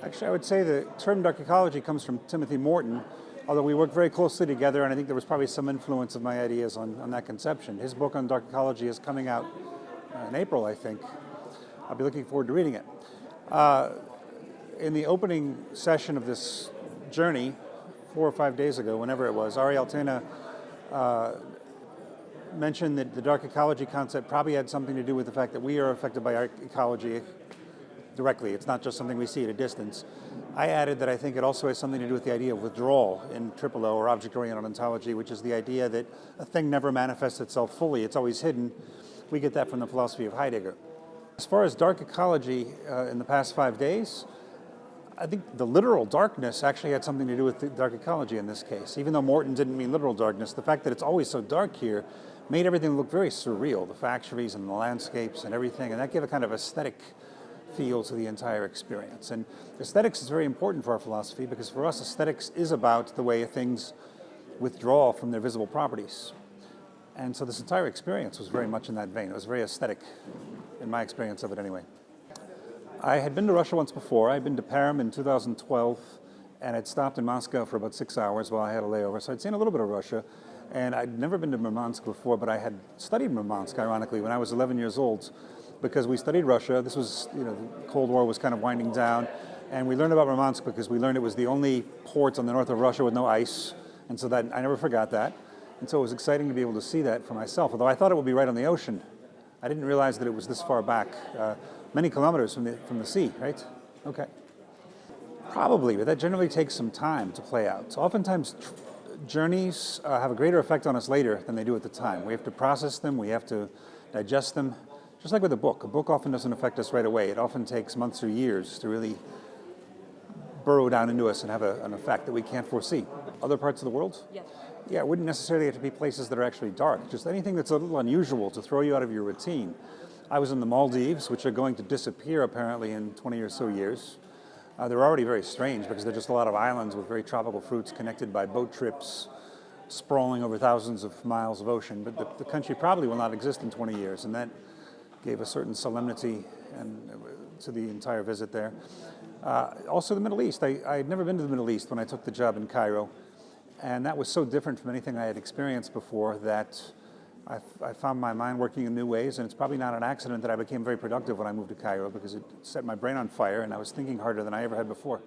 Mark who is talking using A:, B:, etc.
A: Actually, I would say the term dark ecology comes from Timothy Morton, although we work very closely together, and I think there was probably some influence of my ideas on that conception. His book on dark ecology is coming out in April, I think. I'll be looking forward to reading it. In the opening session of this journey, 4 or 5 days ago, whenever it was, Ariel Tena mentioned that the dark ecology concept probably had something to do with the fact that we are affected by our ecology directly. It's not just something we see at a distance. I added that I think it also has something to do with the idea of withdrawal in O, or object-oriented ontology, which is the idea that a thing never manifests itself fully. It's always hidden. We get that from the philosophy of Heidegger. As far as dark ecology in the past 5 days, I think the literal darkness actually had something to do with the dark ecology in this case. Even though Morton didn't mean literal darkness, the fact that it's always so dark here made everything look very surreal, the factories and the landscapes and everything, and that gave a kind of aesthetic feel to the entire experience. And aesthetics is very important for our philosophy because for us, aesthetics is about the way things withdraw from their visible properties. And so this entire experience was very much in that vein. It was very aesthetic, in my experience of it anyway. I had been to Russia once before. I'd been to Perm in 2012, and I'd stopped in Moscow for about 6 hours while I had a layover. So I'd seen a little bit of Russia, and I'd never been to Murmansk before, but I had studied Murmansk, ironically, when I was 11 years old, because we studied Russia. This was, the Cold War was kind of winding down, and we learned about Murmansk because we learned it was the only port on the north of Russia with no ice, and so that I never forgot that. And so it was exciting to be able to see that for myself, although I thought it would be right on the ocean. I didn't realize that it was this far back, many kilometers from the sea, right? Okay. Probably, but that generally takes some time to play out. So oftentimes journeys have a greater effect on us later than they do at the time. We have to process them, we have to digest them. Just like with a book often doesn't affect us right away. It often takes months or years to really burrow down into us and have an effect that we can't foresee. Other parts of the world? Yes. Yeah, it wouldn't necessarily have to be places that are actually dark, just anything that's a little unusual to throw you out of your routine. I was in the Maldives, which are going to disappear apparently in 20 or so years. They're already very strange because they're just a lot of islands with very tropical fruits connected by boat trips, sprawling over thousands of miles of ocean. But the country probably will not exist in 20 years, and that gave a certain solemnity to the entire visit there. Also the Middle East. I had never been to the Middle East when I took the job in Cairo. And that was so different from anything I had experienced before that I found my mind working in new ways. And it's probably not an accident that I became very productive when I moved to Cairo because it set my brain on fire and I was thinking harder than I ever had before.